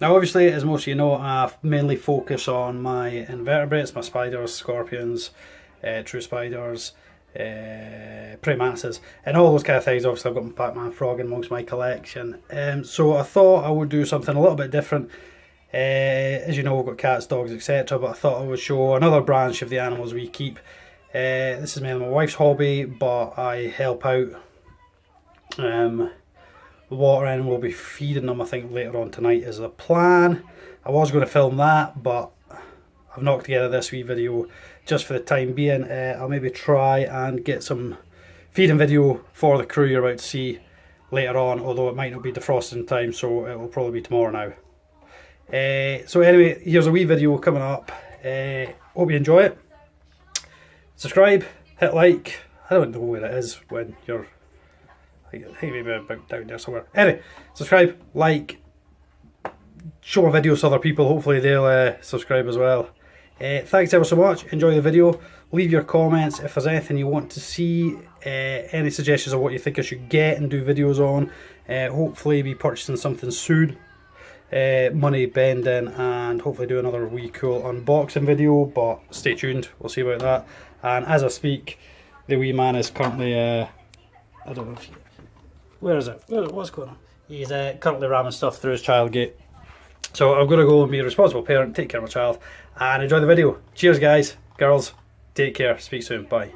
Now obviously, as most of you know, I mainly focus on my invertebrates, my spiders, scorpions, true spiders, praying mantises, and all those kind of things. Obviously I've got my Pac-Man frog amongst my collection. So I thought I would do something a little bit different. As you know, we've got cats, dogs, etc. But I thought I would show another branch of the animals we keep. This is mainly my wife's hobby, but I help out. Watering, we'll be feeding them I think later on tonight is the plan. I was going to film that, but I've knocked together this wee video just for the time being. I'll maybe try and get some feeding video for the crew you're about to see later on, although it might not be defrosted in time, so it will probably be tomorrow now. So anyway, here's a wee video coming up. Hope you enjoy it. Subscribe, hit like. I don't know where it is when you're, I think maybe about down there somewhere. Anyway, subscribe, like, show my videos to other people, hopefully they'll subscribe as well. Thanks ever so much, enjoy the video, leave your comments if there's anything you want to see, any suggestions of what you think I should get and do videos on. Hopefully be purchasing something soon, money bending, and hopefully do another wee cool unboxing video, but stay tuned, we'll see about that. And as I speak, the wee man is currently, I don't know if you, where is it? What's going on? He's currently ramming stuff through his child gate. So I'm going to go and be a responsible parent, take care of my child, and enjoy the video. Cheers guys, girls, take care, speak soon, bye.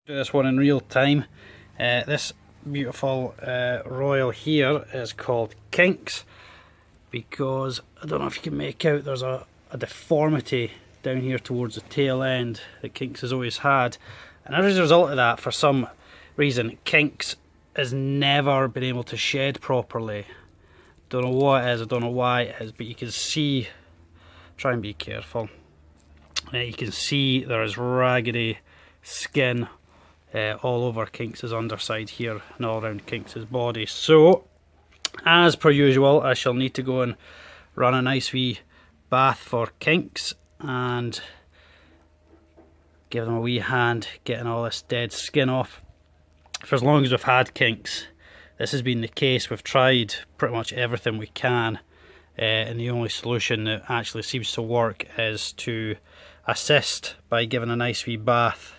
Do this one in real time. This beautiful royal here is called Kinks because I don't know if you can make out, there's a deformity down here towards the tail end that Kinks has always had, and as a result of that, for some reason, Kinks has never been able to shed properly. Don't know what it is, I don't know why it is, but you can see, try and be careful, you can see there is raggedy skin all over Kinks's underside here and all around Kinks's body. So as per usual, I shall need to go and run a nice wee bath for Kinks and give them a wee hand getting all this dead skin off. For as long as we've had Kinks, this has been the case. We've tried pretty much everything we can, and the only solution that actually seems to work is to assist by giving a nice wee bath.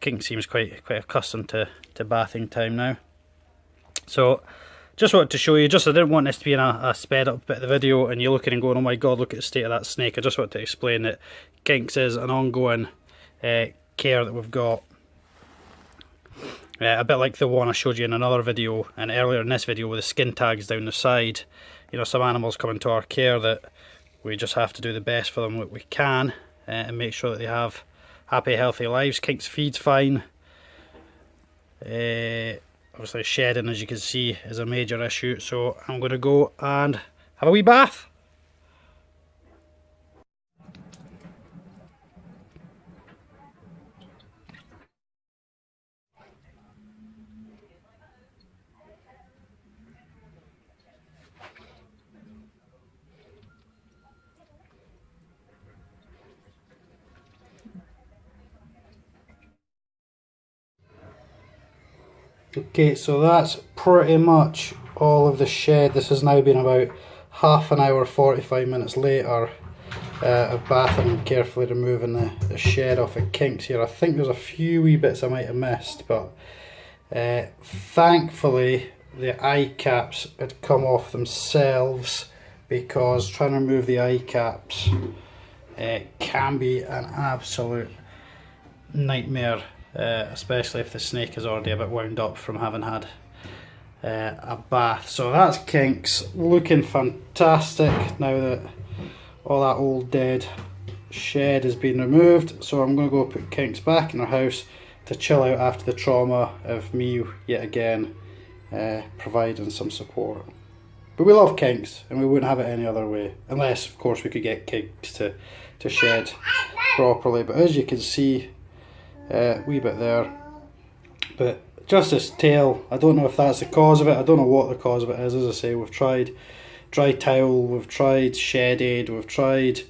King seems quite accustomed to bathing time now. So just wanted to show you, just I didn't want this to be in a sped up bit of the video and you're looking and going, oh my god, look at the state of that snake. I just wanted to explain that Kinks is an ongoing care that we've got. A bit like the one I showed you in another video and earlier in this video with the skin tags down the side. You know, some animals come into our care that we just have to do the best for them that we can and make sure that they have happy, healthy lives. Kinks feeds fine. Obviously shedding, as you can see, is a major issue, so I'm going to go and have a wee bath. Okay, so that's pretty much all of the shed. This has now been about half an hour, 45 minutes later of bathing and carefully removing the shed off at Kinks here. I think there's a few wee bits I might have missed, but thankfully the eye caps had come off themselves, because trying to remove the eye caps can be an absolute nightmare, especially if the snake is already a bit wound up from having had a bath. So that's Kinks, looking fantastic now that all that old dead shed has been removed. So I'm going to go put Kinks back in her house to chill out after the trauma of me yet again providing some support. But we love Kinks and we wouldn't have it any other way, unless of course we could get Kinks to shed properly. But as you can see, wee bit there, but just this tail, I don't know if that's the cause of it. I don't know what the cause of it is. As I say, we've tried dry towel, we've tried Shed Aid, we've tried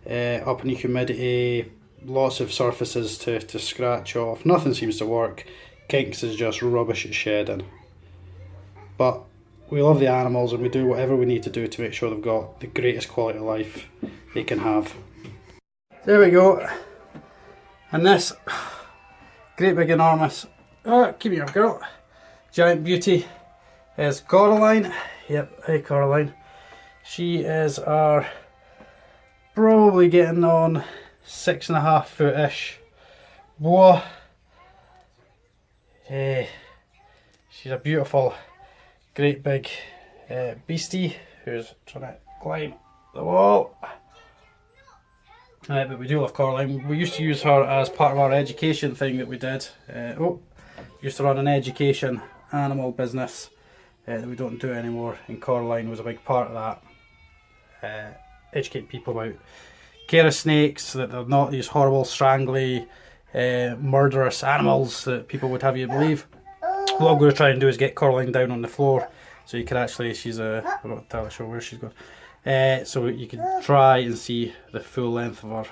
up in humidity, lots of surfaces to scratch off. Nothing seems to work. Kinks is just rubbish at shedding. But we love the animals and we do whatever we need to do to make sure they've got the greatest quality of life they can have. There we go. And this great big enormous, oh, come here girl, giant beauty is Coraline. Yep, hey Coraline. She is our probably getting on 6.5 foot-ish boa. She's a beautiful, great big beastie who's trying to climb the wall. But we do love Coraline. We used to use her as part of our education thing that we did. Used to run an education animal business that we don't do anymore, and Coraline was a big part of that. Educate people about care of snakes, so that they're not these horrible, strangly, murderous animals that people would have you believe. What I'm going to try and do is get Coraline down on the floor, so you can actually, she's I'm not entirely sure where she's going. So you can try and see the full length of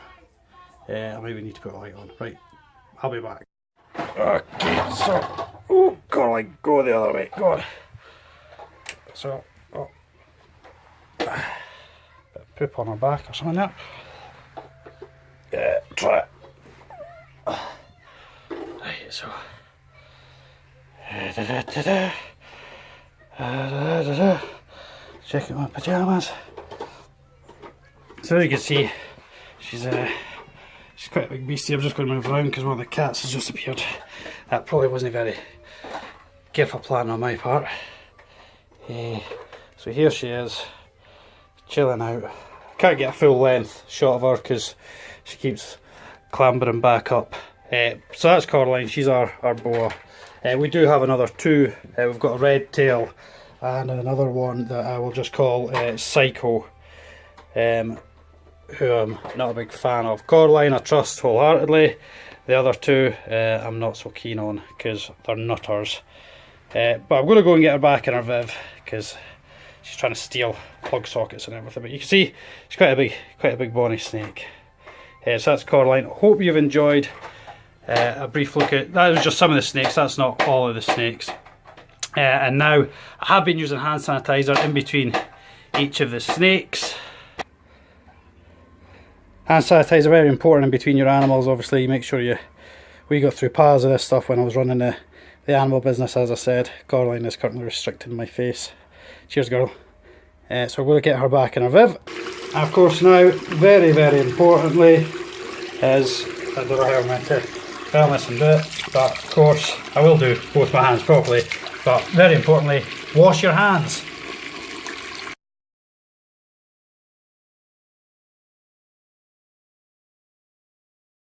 her. I maybe need to put a light on. Right, I'll be back. Okay, so, oh, Coraline, go the other way, go on. So, oh, bit of poop on her back or something there. Yeah, try it. Right, so. Checking my pyjamas. So as you can see, she's quite a big beastie. I'm just going to move around because one of the cats has just appeared. That probably wasn't a very careful plan on my part. So here she is, chilling out. Can't get a full length shot of her because she keeps clambering back up. So that's Coraline, she's our boa. We do have another two. We've got a red tail and another one that I will just call Psycho, who I'm not a big fan of. Coraline I trust wholeheartedly. The other two I'm not so keen on because they're nutters. But I'm going to go and get her back in her Viv because she's trying to steal plug sockets and everything. But you can see she's quite a big bony snake. So that's Coraline. Hope you've enjoyed a brief look at, that was just some of the snakes, that's not all of the snakes. And now I have been using hand sanitizer in between each of the snakes. Hand sanitizer very important in between your animals. Obviously make sure we got through piles of this stuff when I was running the animal business. As I said, Coraline is currently restricting my face. Cheers girl. So we're going to get her back in her Viv. And of course now, very importantly, is, I don't know how I'm meant to film this and do it, but of course I will do both my hands properly, but very importantly, wash your hands.